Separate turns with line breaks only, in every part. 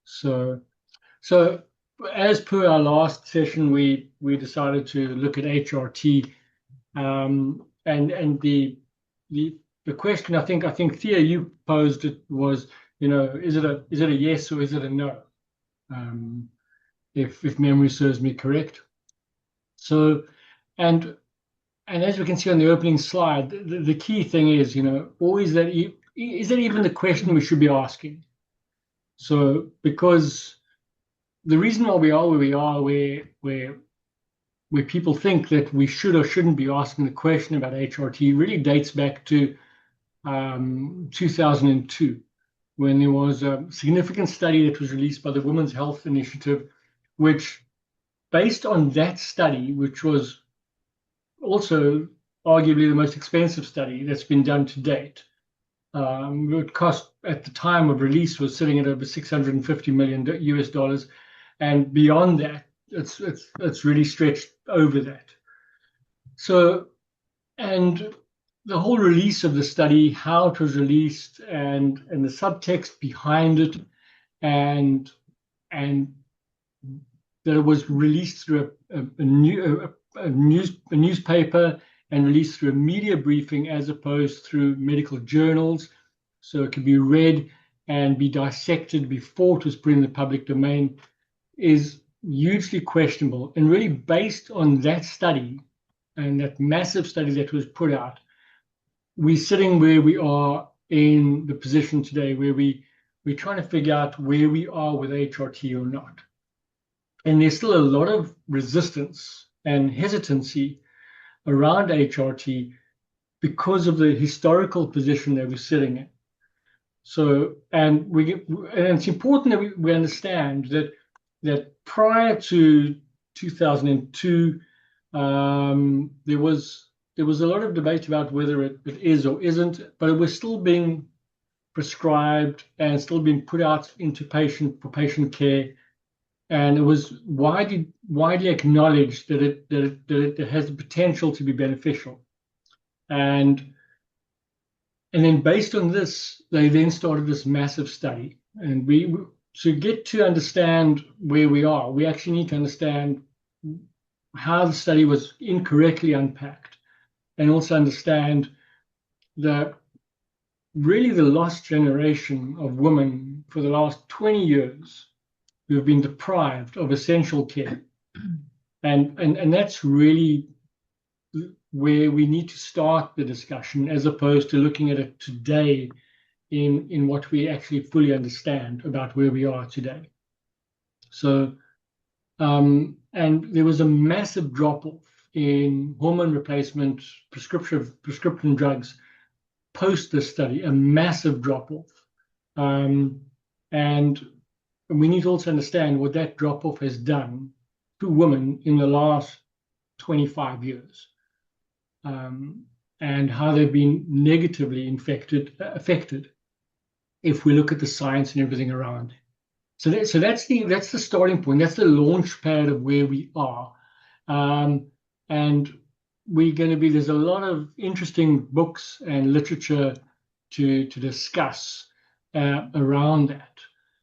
So, so as per our last session, we decided to look at HRT, and the question I think Thea, you posed it, was, is it a yes or is it a no? If memory serves me correct. So, and as we can see on the opening slide, the key thing is, always that is that even the question we should be asking? So, because the reason why we are where we are, where people think that we should or shouldn't be asking the question about HRT, really dates back to 2002, when there was a significant study that was released by the Women's Health Initiative, which, based on that study, which was also arguably the most expensive study that's been done to date, it cost at the time of release was sitting at over $650 million US, and beyond that, it's really stretched over that. So, and the whole release of the study, how it was released, and the subtext behind it, and that it was released through a newspaper and released through a media briefing as opposed through medical journals, so it could be read and be dissected before it was put in the public domain, is hugely questionable. And really, based on that study and that massive study that was put out, we're sitting where we are in the position today, where we're trying to figure out where we are with HRT or not. And there's still a lot of resistance and hesitancy around HRT because of the historical position that we're sitting in. So, and it's important that we understand that prior to 2002, there was a lot of debate about whether it is or isn't, but it was still being prescribed and still being put out into for patient care. And it was widely acknowledged that it has the potential to be beneficial. And then based on this, they then started this massive study. And to get to understand where we are, we actually need to understand how the study was incorrectly unpacked, and also understand that really the lost generation of women for the last 20 years who have been deprived of essential care. And that's really where we need to start the discussion, as opposed to looking at it today in what we actually fully understand about where we are today. So, and there was a massive drop-off in hormone replacement prescription drugs post this study, a massive drop-off. And we need to also understand what that drop-off has done to women in the last 25 years, and how they've been negatively affected if we look at the science and everything around. So that's the starting point. That's the launch pad of where we are. And there's a lot of interesting books and literature to discuss around that.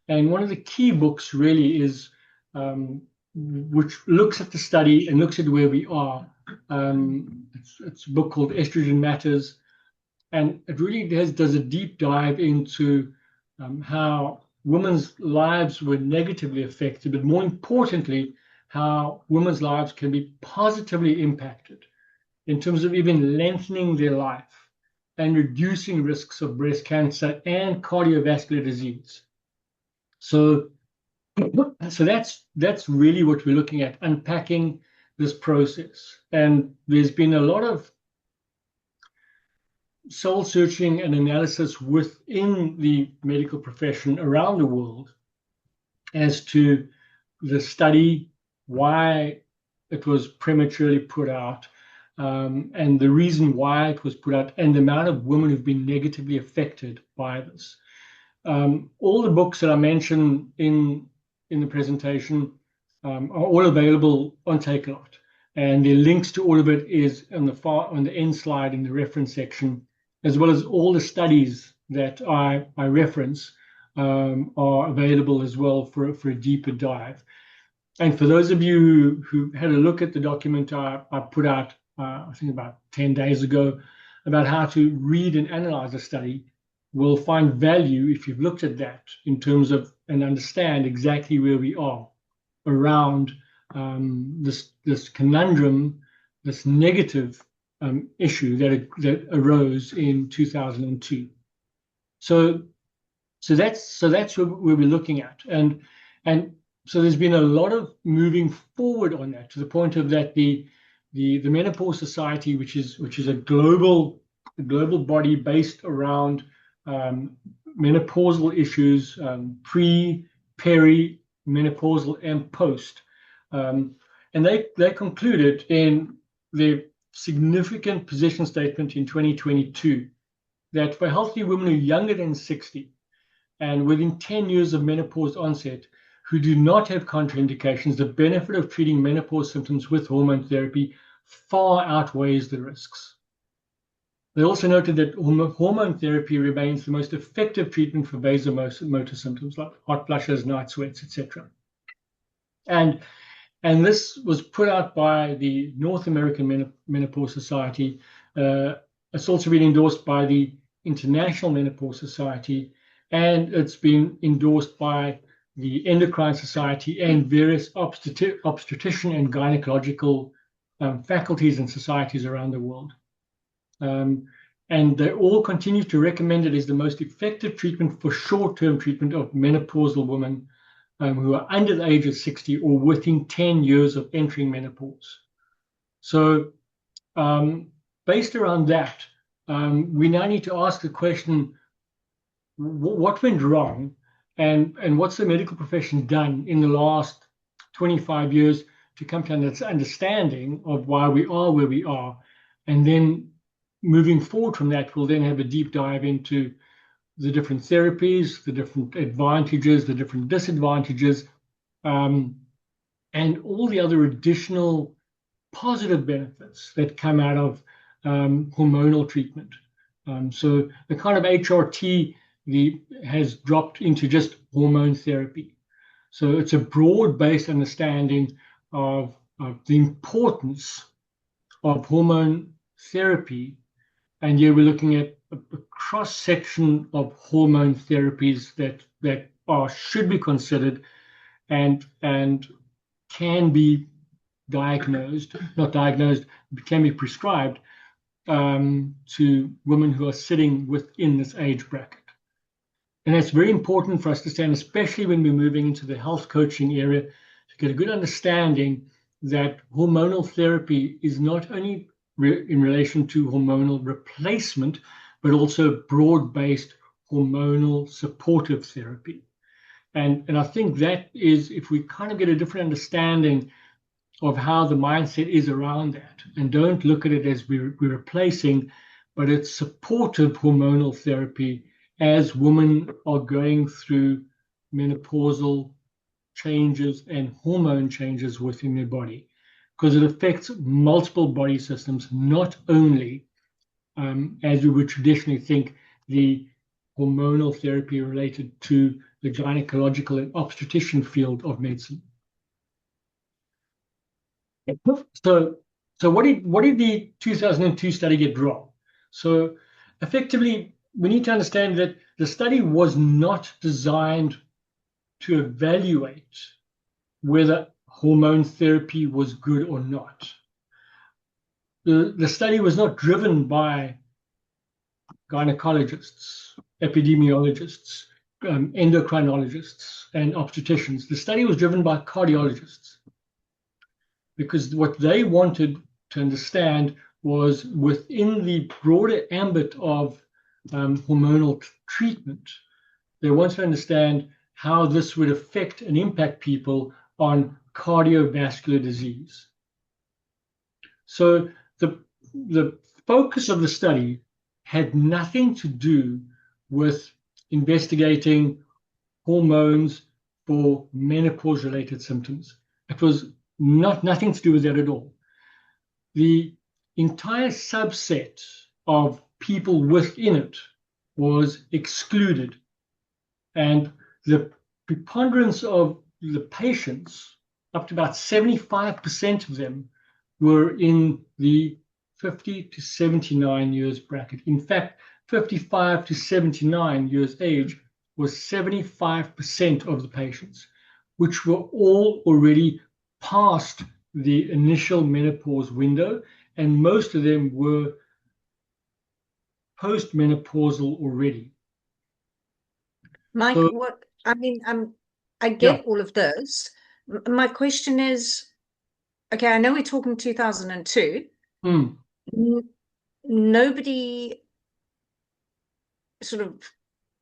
And one of the key books really is, which looks at the study and looks at where we are. It's a book called Estrogen Matters, and it really does a deep dive into how women's lives were negatively affected, but more importantly, how women's lives can be positively impacted in terms of even lengthening their life and reducing risks of breast cancer and cardiovascular disease. So that's really what we're looking at, unpacking this process. And there's been a lot of soul searching and analysis within the medical profession around the world as to the study, why it was prematurely put out, and the reason why it was put out, and the amount of women who've been negatively affected by this. All the books that I mentioned in the presentation are all available on Takealot, and the links to all of it is on the end slide in the reference section, as well as all the studies that I reference are available as well for a deeper dive. And for those of you who had a look at the document I put out, I think about 10 days ago, about how to read and analyze a study, will find value if you've looked at that in terms of and understand exactly where we are around this conundrum, this negative issue that arose in 2002. So that's where we're looking at, and so there's been a lot of moving forward on that, to the point of that the Menopause Society, which is a global body based around menopausal issues, pre, peri, menopausal, and post, and they concluded in their significant position statement in 2022 that for healthy women who are younger than 60 and within 10 years of menopause onset, who do not have contraindications, the benefit of treating menopause symptoms with hormone therapy far outweighs the risks. They also noted that hormone therapy remains the most effective treatment for vasomotor symptoms like hot flushes, night sweats, etc. And this was put out by the North American Menopause Society. It's also been endorsed by the International Menopause Society, and it's been endorsed by the Endocrine Society and various obstetrician and gynecological faculties and societies around the world. And they all continue to recommend it as the most effective treatment for short-term treatment of menopausal women who are under the age of 60 or within 10 years of entering menopause. So based around that, we now need to ask the question, what went wrong, and what's the medical profession done in the last 25 years to come to an understanding of why we are where we are. And then moving forward from that, we'll then have a deep dive into the different therapies, the different advantages, the different disadvantages, and all the other additional positive benefits that come out of hormonal treatment. So the kind of HRT has dropped into just hormone therapy. So it's a broad-based understanding of the importance of hormone therapy. And here we're looking at a cross-section of hormone therapies that should be considered and can be diagnosed, not diagnosed, but can be prescribed to women who are sitting within this age bracket. And that's very important for us to understand, especially when we're moving into the health coaching area, to get a good understanding that hormonal therapy is not only in relation to hormonal replacement, but also broad-based hormonal supportive therapy. And I think that is, if we kind of get a different understanding of how the mindset is around that, and don't look at it as we're replacing, but it's supportive hormonal therapy as women are going through menopausal changes and hormone changes within their body, because it affects multiple body systems, not only, as we would traditionally think, the hormonal therapy related to the gynecological and obstetrician field of medicine. So what did the 2002 study get wrong? So effectively, we need to understand that the study was not designed to evaluate whether hormone therapy was good or not. The study was not driven by gynecologists, epidemiologists, endocrinologists, and obstetricians. The study was driven by cardiologists, because what they wanted to understand was, within the broader ambit of hormonal treatment, they wanted to understand how this would affect and impact people on cardiovascular disease. So the focus of the study had nothing to do with investigating hormones for menopause-related symptoms. It was nothing to do with that at all. The entire subset of people within it was excluded And the preponderance of the patients, up to about 75% of them, were in the 50 to 79 years bracket. In fact, 55 to 79 years age was 75% of the patients, which were all already past the initial menopause window, and most of them were postmenopausal already.
Mike,
So,
I
yeah.
get all of those. My question is, okay, I know we're talking 2002. Nobody sort of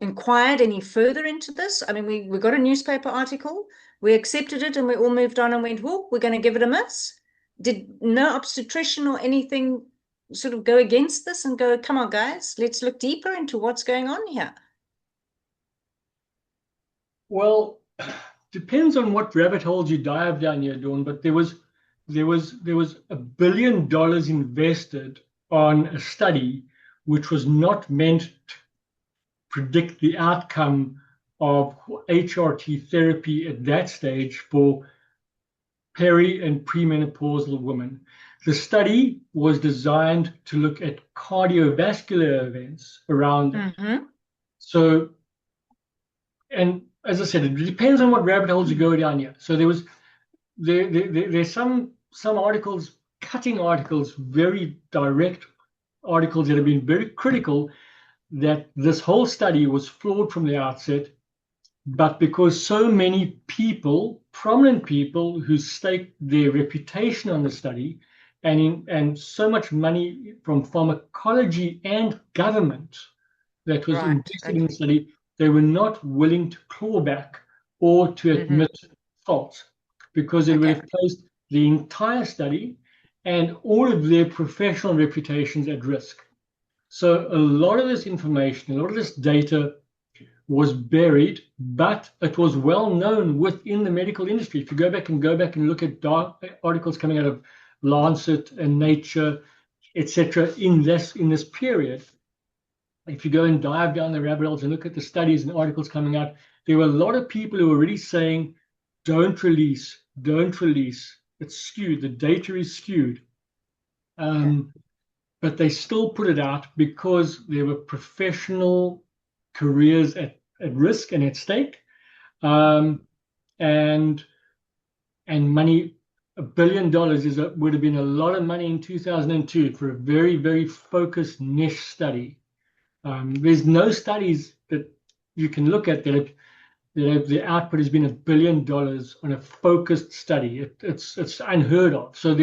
inquired any further into this. I mean, we got a newspaper article, we accepted it, and we all moved on and went, "Whoop, we're going to give it a miss." Did no obstetrician or anything sort of go against this and go, "Come on, guys, let's look deeper into what's going on here"?
Well, depends on what rabbit holes you dive down here, Dawn. But there was $1 billion invested on a study which was not meant to predict the outcome of HRT therapy at that stage for peri and premenopausal women. The study was designed to look at cardiovascular events around it. So, and as I said, it depends on what rabbit holes you go down here. So there's some articles, cutting articles, very direct articles that have been very critical that this whole study was flawed from the outset, but because so many people, prominent people who staked their reputation on the study, and so much money from pharmacology and government that was invested in the study, they were not willing to claw back or to admit fault, because it would have placed the entire study and all of their professional reputations at risk. So a lot of this information, a lot of this data was buried, but it was well known within the medical industry. If you go back and look at articles coming out of Lancet and Nature, etc., in this period, if you go and dive down the rabbit holes and look at the studies and articles coming out, there were a lot of people who were already saying, don't release. It's skewed. The data is skewed. But they still put it out because there were professional careers at risk and at stake. And money, $1 billion would have been a lot of money in 2002 for a very, very focused niche study. There's no studies that you can look at that the output has been $1 billion on a focused study. It's unheard of. So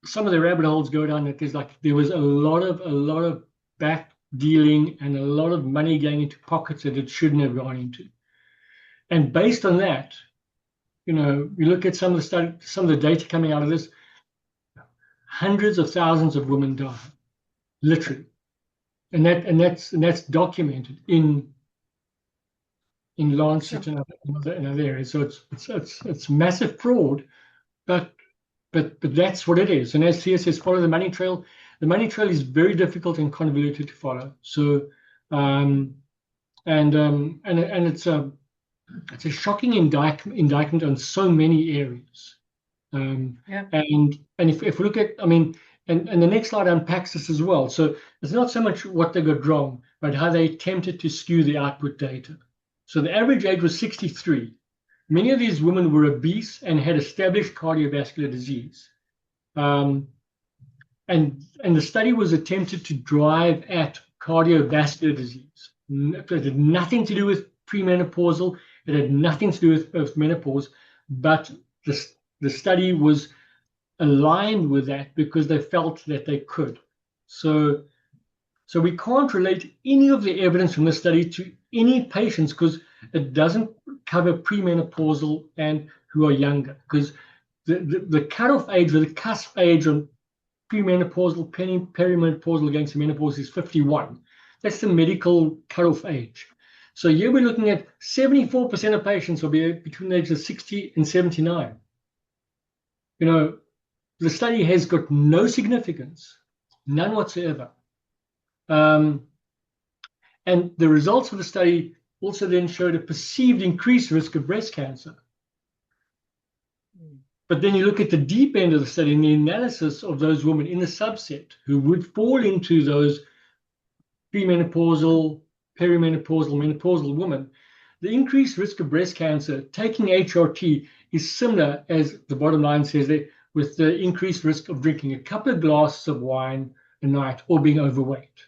some of the rabbit holes go down that there was a lot of back dealing and a lot of money going into pockets that it shouldn't have gone into. And based on that, you look at some of the data coming out of this, hundreds of thousands of women die, literally, and that's documented in Lancet and other areas. So it's massive fraud, but that's what it is. And as Thea says, follow the money trail. The money trail is very difficult and convoluted to follow. So, and it's a shocking indictment on so many areas. And if we look at, and the next slide unpacks this as well. So it's not so much what they got wrong, but how they attempted to skew the output data. So the average age was 63. Many of these women were obese and had established cardiovascular disease. And the study was attempted to drive at cardiovascular disease. It had nothing to do with premenopausal. It had nothing to do with menopause. But the study was aligned with that because they felt that they could. So we can't relate any of the evidence from the study to any patients because it doesn't cover premenopausal and who are younger, because the cutoff age or the cusp age on premenopausal, perimenopausal against the menopause is 51. That's the medical cutoff age. So here we're looking at 74% of patients will be between the ages of 60 and 79. The study has got no significance, none whatsoever. And And the results of the study also then showed a perceived increased risk of breast cancer. But then you look at the deep end of the study and the analysis of those women in the subset who would fall into those premenopausal, perimenopausal, menopausal women, the increased risk of breast cancer taking HRT is similar, as the bottom line says there, with the increased risk of drinking a couple of glasses of wine a night or being overweight.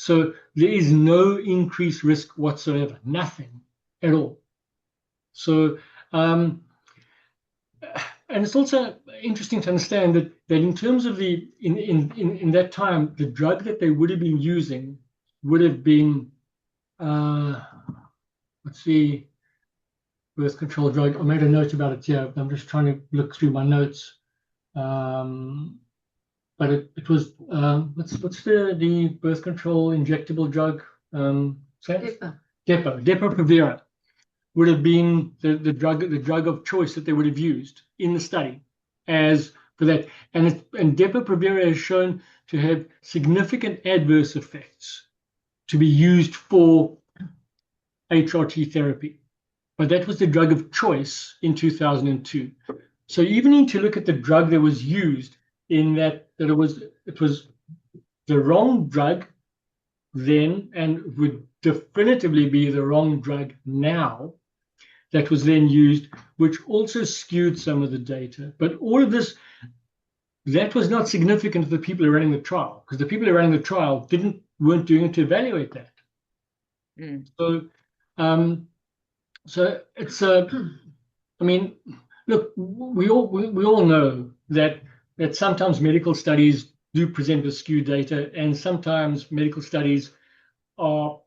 So there is no increased risk whatsoever, nothing at all. So, and it's also interesting to understand that in terms of the in that time, the drug that they would have been using would have been let's see, birth control drug. I made a note about it here. I'm just trying to look through my notes. But it was what's the birth control injectable drug? Depo-provera would have been the drug of choice that they would have used in the study as for that. And Depo-provera is shown to have significant adverse effects to be used for HRT therapy. But that was the drug of choice in 2002. So you even need to look at the drug that was used in that it was the wrong drug then and would definitively be the wrong drug now that was then used, which also skewed some of the data. But all of this, that was not significant to the people who are running the trial, because the people who are running the trial weren't doing it to evaluate that. So it's I mean, look, we all know that sometimes medical studies do present with skewed data, and sometimes medical studies are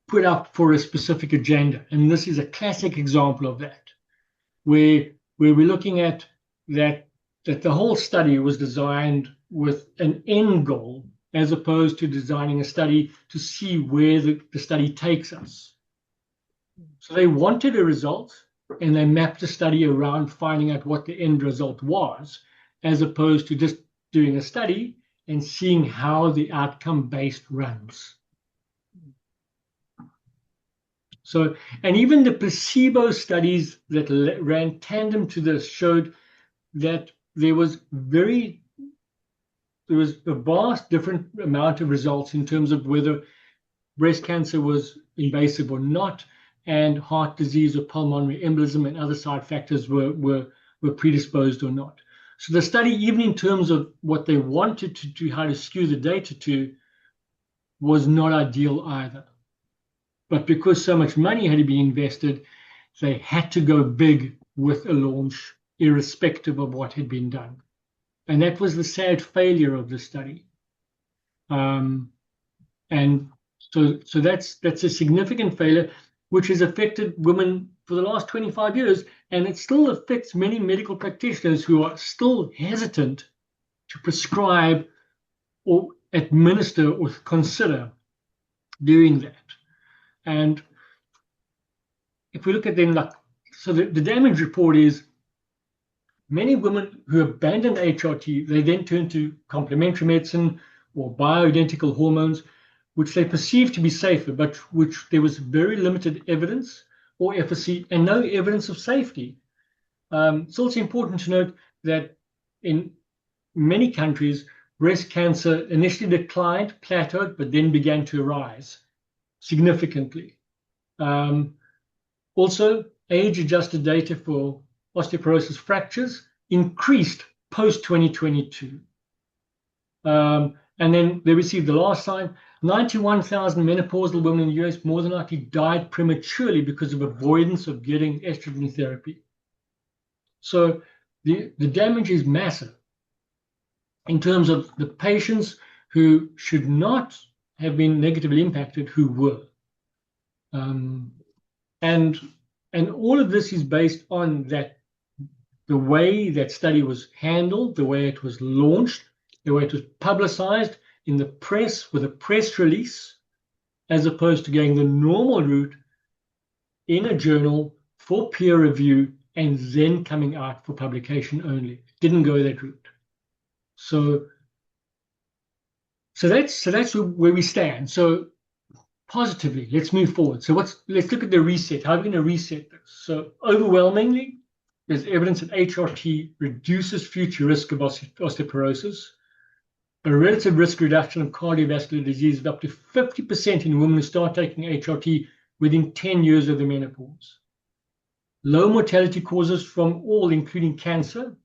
put up for a specific agenda. And this is a classic example of that, where we're looking at that the whole study was designed with an end goal, as opposed to designing a study to see where the study takes us. So they wanted a result, and they mapped the study around finding out what the end result was, as opposed to just doing a study and seeing how the outcome-based runs. So, and even the placebo studies that ran tandem to this showed that there was a vast different amount of results in terms of whether breast cancer was invasive or not, and heart disease or pulmonary embolism and other side factors were predisposed or not. So the study, even in terms of what they wanted to do, how to skew the data to, was not ideal either. But because so much money had to be invested, they had to go big with a launch, irrespective of what had been done. And that was the sad failure of the study. And so that's a significant failure, which has affected women for the last 25 years, and it still affects many medical practitioners who are still hesitant to prescribe or administer or consider doing that. And if we look at them, so the damage report is many women who abandoned HRT, they then turn to complementary medicine or bioidentical hormones, which they perceive to be safer, but which there was very limited evidence or efficacy and no evidence of safety. It's also important to note that in many countries, breast cancer initially declined, plateaued, but then began to rise significantly. Also, age-adjusted data for osteoporosis fractures increased post-2022. And then they received the last sign. 91,000 menopausal women in the US more than likely died prematurely because of avoidance of getting estrogen therapy. So the damage is massive in terms of the patients who should not have been negatively impacted who were. And all of this is based on that the way that study was handled, the way it was launched, the way it was publicized in the press with a press release, as opposed to going the normal route in a journal for peer review and then coming out for publication only. Didn't go that route. So that's where we stand. So positively. Let's move forward. So let's look at the reset. How are we going to reset this? So overwhelmingly, there's evidence that HRT reduces future risk of osteoporosis, a relative risk reduction of cardiovascular disease of up to 50% in women who start taking HRT within 10 years of the menopause. Low mortality causes from all, including cancer.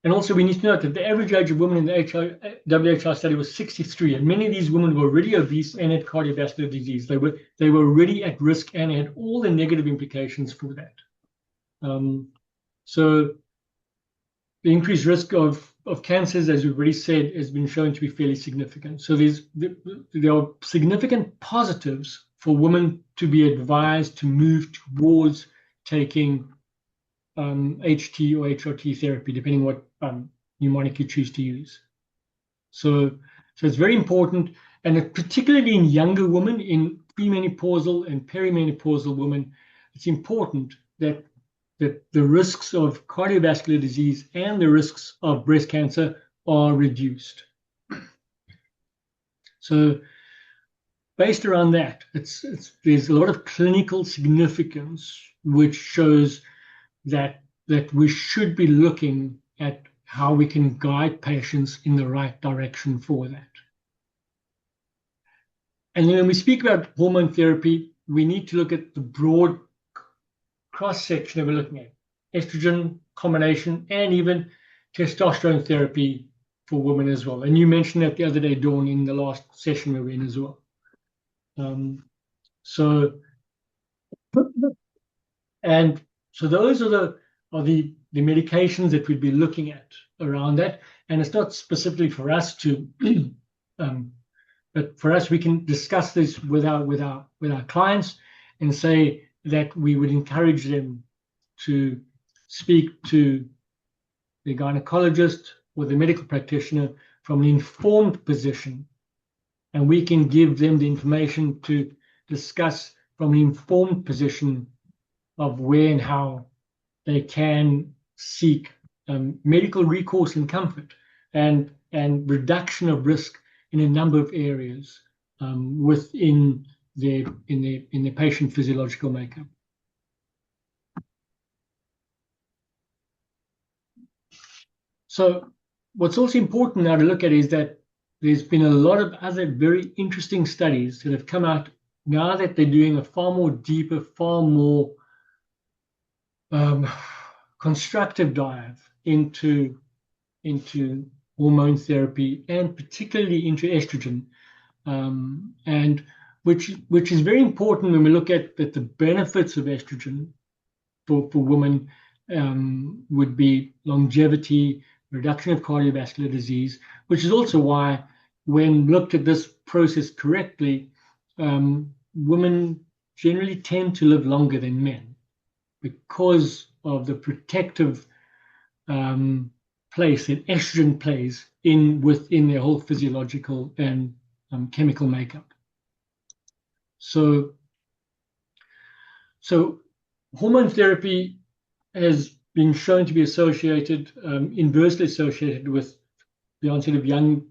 And also we need to note that the average age of women in the WHI study was 63, and many of these women were already obese and had cardiovascular disease. They were already at risk and had all the negative implications for that. So the increased risk of cancers, as we've already said, has been shown to be fairly significant. So there are significant positives for women to be advised to move towards taking HT or HRT therapy, depending what mnemonic you choose to use. So it's very important, and particularly in younger women, in premenopausal and perimenopausal women, it's important that the risks of cardiovascular disease and the risks of breast cancer are reduced. So based around that, there's a lot of clinical significance which shows that we should be looking at how we can guide patients in the right direction for that. And then when we speak about hormone therapy, we need to look at the broad cross-section that we're looking at: estrogen combination and even testosterone therapy for women as well. And you mentioned that the other day, Dawn, in the last session we were in as well. So those are the medications that we'd be looking at around that. And it's not specifically for us to, but for us, we can discuss this with our clients and say that we would encourage them to speak to the gynecologist or the medical practitioner from an informed position, and we can give them the information to discuss from an informed position of where and how they can seek medical recourse and comfort and reduction of risk in a number of areas within their patient physiological makeup. So what's also important now to look at is that there's been a lot of other very interesting studies that have come out now that they're doing a far more deeper, far more constructive dive into hormone therapy and particularly into estrogen, and which is very important when we look at that the benefits of estrogen for women would be longevity, reduction of cardiovascular disease, which is also why when looked at this process correctly, women generally tend to live longer than men because of the protective place that estrogen plays within their whole physiological and chemical makeup. So hormone therapy has been shown to be associated, inversely associated with the onset of young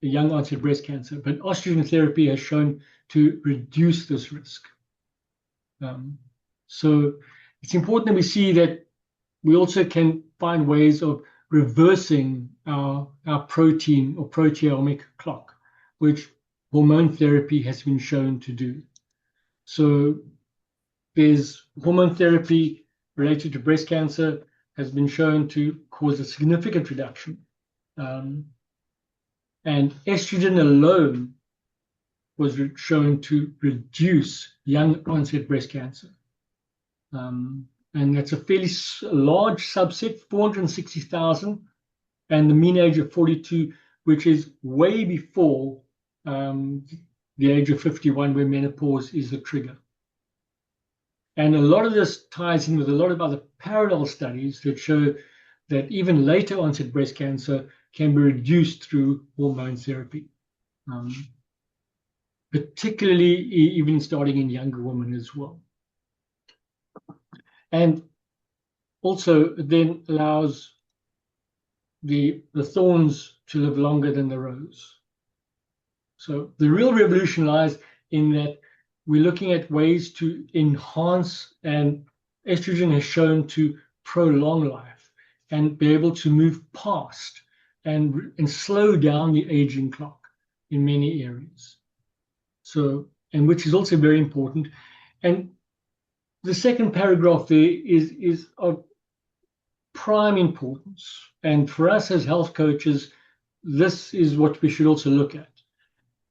onset breast cancer, but estrogen therapy has shown to reduce this risk. So it's important that we see that we also can find ways of reversing our protein or proteomic clock, which hormone therapy has been shown to do. So there's hormone therapy related to breast cancer has been shown to cause a significant reduction. And estrogen alone was shown to reduce young onset breast cancer. And that's a fairly large subset, 460,000, and the mean age of 42, which is way before the age of 51, where menopause is the trigger. And a lot of this ties in with a lot of other parallel studies that show that even later onset breast cancer can be reduced through hormone therapy, particularly even starting in younger women as well. And also then allows the thorns to live longer than the rose. So the real revolution lies in that we're looking at ways to enhance, and estrogen has shown to prolong life and be able to move past and slow down the aging clock in many areas. So, and which is also very important. And the second paragraph there is of prime importance. And for us as health coaches, this is what we should also look at,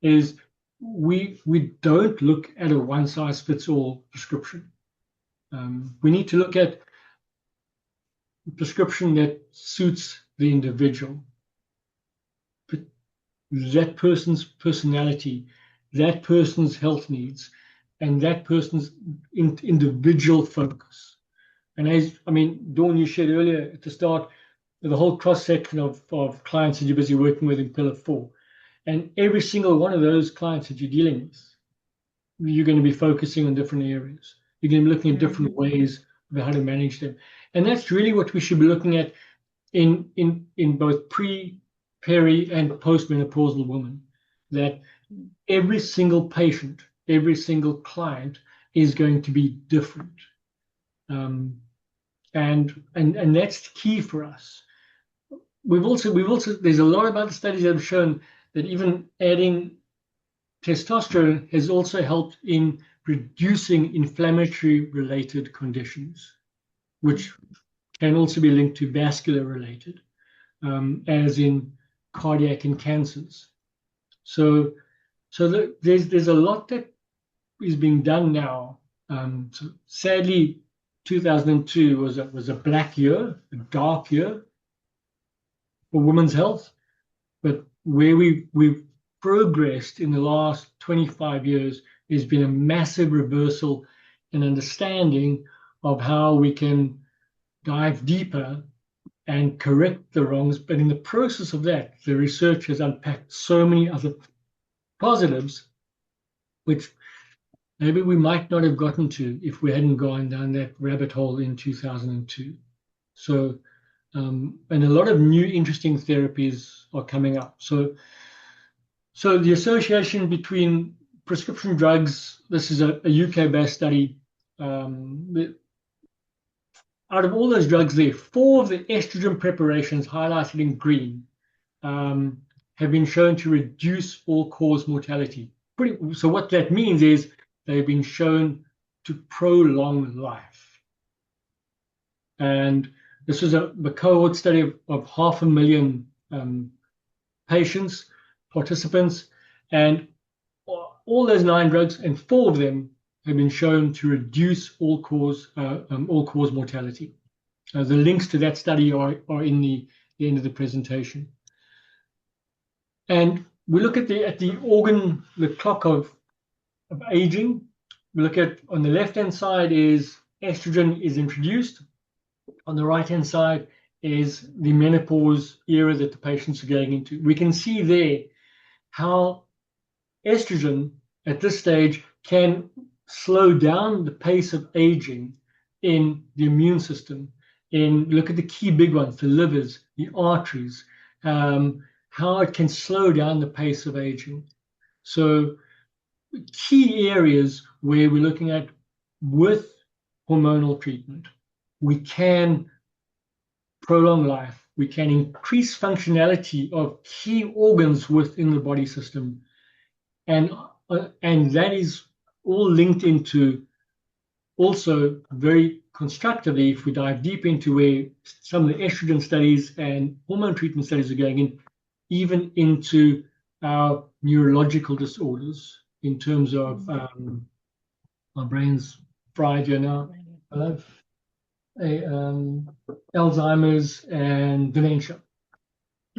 is we don't look at a one-size-fits-all prescription. We need to look at a prescription that suits the individual, but that person's personality, that person's health needs, and that person's individual focus. And as, I mean, Dawn, you shared earlier at the start, the whole cross-section of clients that you're busy working with in Pillar 4. And every single one of those clients that you're dealing with, you're going to be focusing on different areas. You're going to be looking at different ways of how to manage them. And that's really what we should be looking at in both pre, peri, and postmenopausal women, that every single patient, every single client is going to be different. And that's key for us. We've also there's a lot of other studies that have shown that even adding testosterone has also helped in reducing inflammatory related conditions, which can also be linked to vascular related, as in cardiac and cancers. So there's a lot that is being done now. So sadly, 2002 was a black year, a dark year for women's health, but where we've progressed in the last 25 years has been a massive reversal in understanding of how we can dive deeper and correct the wrongs. But in the process of that, the research has unpacked so many other positives, which maybe we might not have gotten to if we hadn't gone down that rabbit hole in 2002. So, and a lot of new interesting therapies are coming up. So the association between prescription drugs, this is a UK-based study. Out of all those drugs there, 4 of the estrogen preparations highlighted in green have been shown to reduce all-cause mortality. So what that means is they've been shown to prolong life. And this was a cohort study of 500,000 patients, participants, and all those 9 drugs, and 4 of them have been shown to reduce all-cause mortality. The links to that study are in the end of the presentation. And we look at the organ, the clock of aging. We look at, on the left-hand side is estrogen is introduced. On the right-hand side is the menopause era that the patients are going into. We can see there how estrogen at this stage can slow down the pace of aging in the immune system. Look at the key big ones, the livers, the arteries, how it can slow down the pace of aging. So key areas where we're looking at with hormonal treatment, we can prolong life, we can increase functionality of key organs within the body system, and that is all linked into also very constructively, if we dive deep into where some of the estrogen studies and hormone treatment studies are going in, even into our neurological disorders in terms of my brain's fried here now. Alzheimer's and dementia.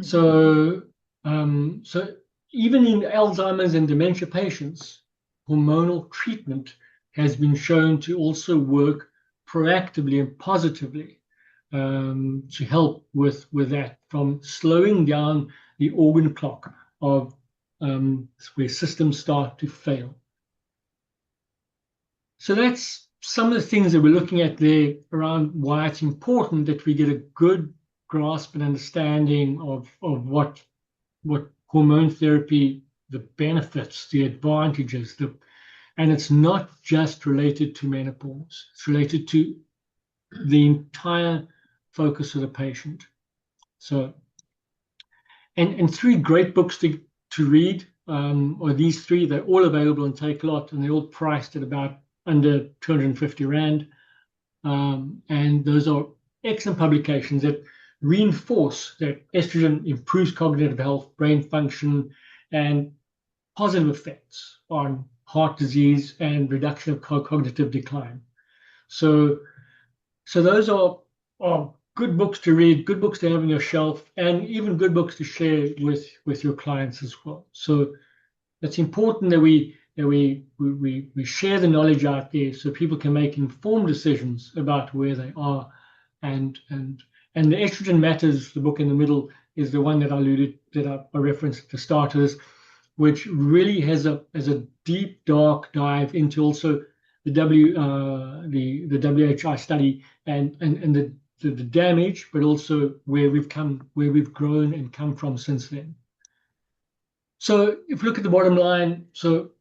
So even in Alzheimer's and dementia patients, hormonal treatment has been shown to also work proactively and positively to help with that, from slowing down the organ clock of where systems start to fail. So that's some of the things that we're looking at there around why it's important that we get a good grasp and understanding of what hormone therapy benefits, the advantages, and it's not just related to menopause. It's related to the entire focus of the patient. So, and three great books to read are these three. They're all available on Takealot, and they're all priced at about under 250 Rand. And those are excellent publications that reinforce that estrogen improves cognitive health, brain function, and positive effects on heart disease and reduction of cognitive decline. So those are good books to read, good books to have on your shelf, and even good books to share with your clients as well. So it's important that we share the knowledge out there so people can make informed decisions about where they are. And the Estrogen Matters, the book in the middle, is the one that I referenced at the start of this, which really has a deep, dark dive into also the WHI study and the damage, but also where we've grown and come from since then. So if you look at the bottom line, so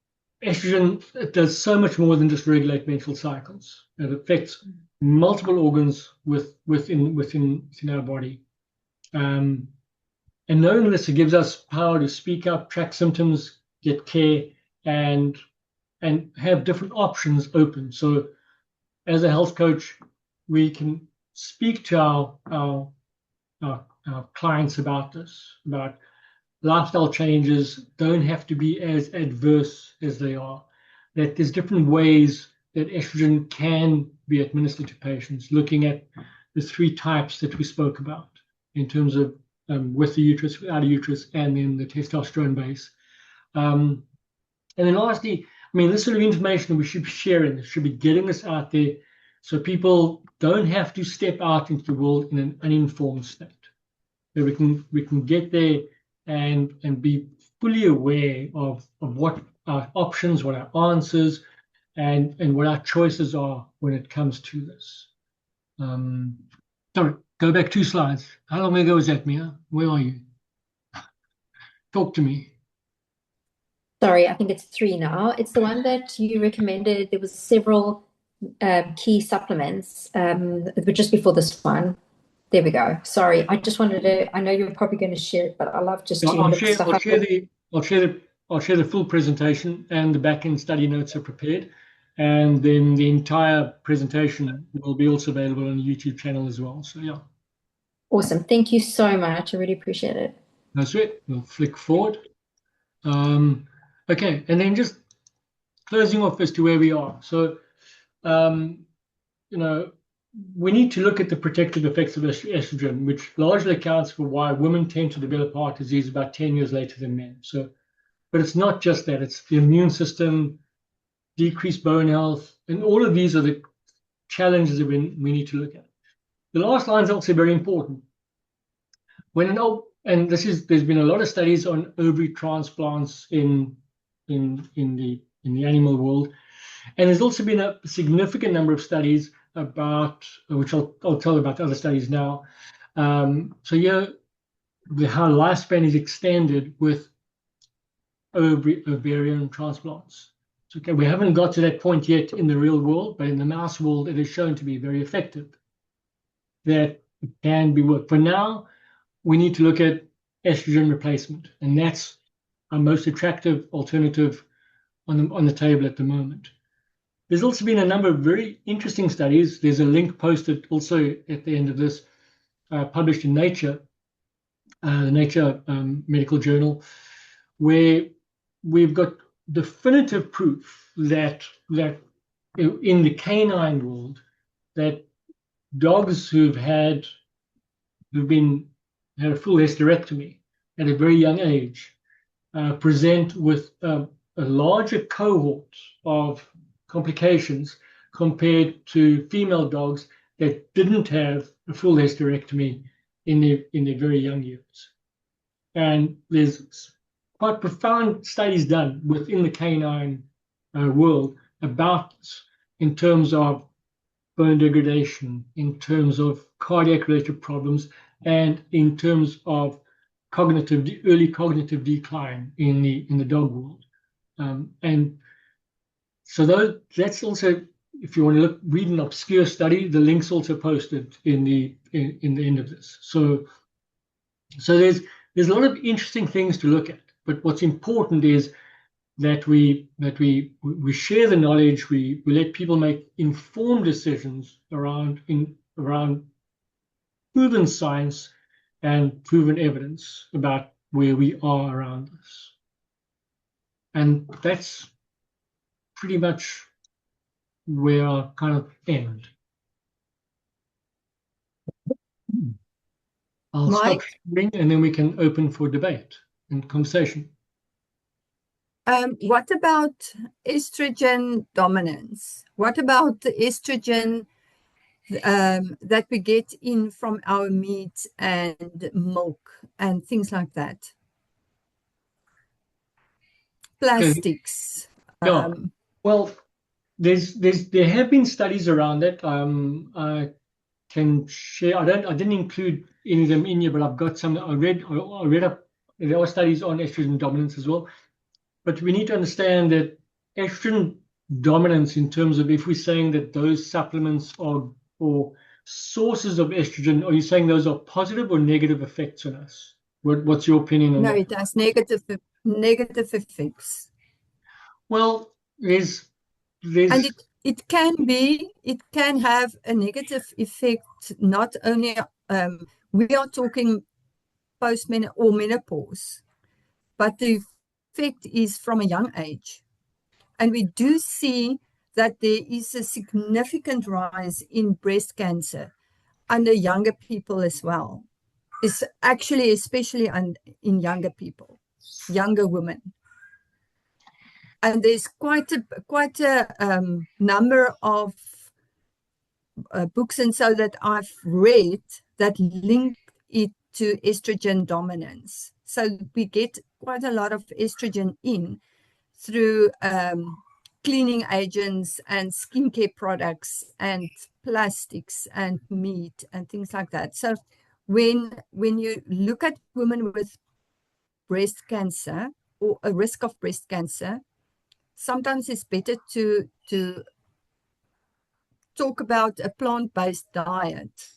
estrogen, it does so much more than just regulate menstrual cycles. It affects multiple organs within our body. And knowing this, it gives us power to speak up, track symptoms, get care, and have different options open. So as a health coach, we can speak to our clients about this, about lifestyle changes don't have to be as adverse as they are, that there's different ways that estrogen can be administered to patients, looking at the three types that we spoke about in terms of with the uterus, without a uterus, and then the testosterone base. And then lastly, I mean, this sort of information we should be sharing, should be getting this out there so people don't have to step out into the world in an uninformed state. That we can get there and be fully aware of what our options, what our answers, and what our choices are when it comes to this. Sorry, go back 2 slides. How long ago was that, Mia? Where are you? Talk to me.
Sorry, I think it's 3 now. It's the one that you recommended. There was several key supplements, but just before this one. There we go. Sorry, I just wanted to. I know you're probably going to share it, but I love just to look stuff up.
I'll share the full presentation, and the back-end study notes are prepared, and then the entire presentation will be also available on the YouTube channel as well. So yeah.
Awesome. Thank you so much. I really appreciate it.
That's it. We'll flick forward. Okay, and then just closing off as to where we are. So, we need to look at the protective effects of estrogen, which largely accounts for why women tend to develop heart disease about 10 years later than men. So, but it's not just that, it's the immune system, decreased bone health, and all of these are the challenges that we need to look at. The last line is also very important. There's been a lot of studies on ovary transplants in the animal world, and there's also been a significant number of studies about, which I'll tell about other studies now. So yeah, how lifespan is extended with ovarian transplants. So, okay, we haven't got to that point yet in the real world, but in the mouse world, it is shown to be very effective. That it can be worked. For now, we need to look at estrogen replacement, and that's our most attractive alternative on the table at the moment. There's also been a number of very interesting studies. There's a link posted also at the end of this, published in Nature, the Nature Medical Journal, where we've got definitive proof that in the canine world, that dogs who've had a full hysterectomy at a very young age present with a larger cohort of complications compared to female dogs that didn't have a full hysterectomy in their very young years. And there's quite profound studies done within the canine world about this in terms of bone degradation, in terms of cardiac-related problems, and in terms of early cognitive decline in the dog world. And so that's also, if you want to read an obscure study, the link's also posted in the end of this. So there's a lot of interesting things to look at, but what's important is that we share the knowledge, we let people make informed decisions around proven science and proven evidence about where we are around this. And that's pretty much where I kind of end. I'll stop sharing and then we can open for debate and conversation.
What about estrogen dominance? What about the estrogen that we get in from our meat and milk and things like that? Plastics.
Yeah. Well, there have been studies around that. I can share. I didn't include any of them in here, but I've got some. I read up. There are studies on estrogen dominance as well. But we need to understand that estrogen dominance, in terms of if we're saying that those supplements are or sources of estrogen, are you saying those are positive or negative effects on us? What's your opinion on that?
No, it has negative effects.
Well, there's
and it can have a negative effect. Not only we are talking post-menopause or menopause, but the effect is from a young age. And we do see that there is a significant rise in breast cancer under younger people as well. It's actually especially in younger people, younger women. And there's quite a number of books and so that I've read that link it to estrogen dominance. So we get quite a lot of estrogen in through cleaning agents and skincare products and plastics and meat and things like that. So when you look at women with breast cancer or a risk of breast cancer, sometimes it's better to talk about a plant-based diet.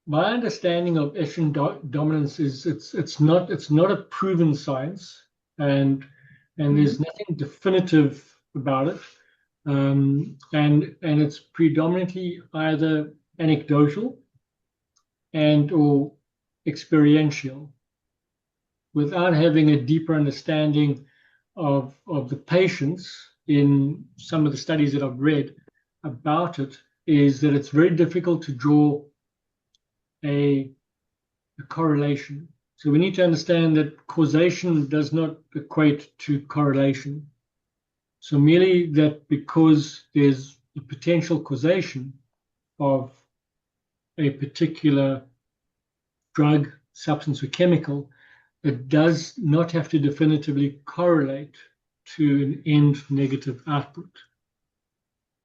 My understanding of estrogen dominance is it's not a proven science, and there's nothing definitive about it, and it's predominantly either anecdotal and or experiential, without having a deeper understanding of the patients. In some of the studies that I've read about it, is that it's very difficult to draw a correlation. So we need to understand that causation does not equate to correlation. So merely that because there's a potential causation of a particular drug, substance, or chemical, it does not have to definitively correlate to an end negative output.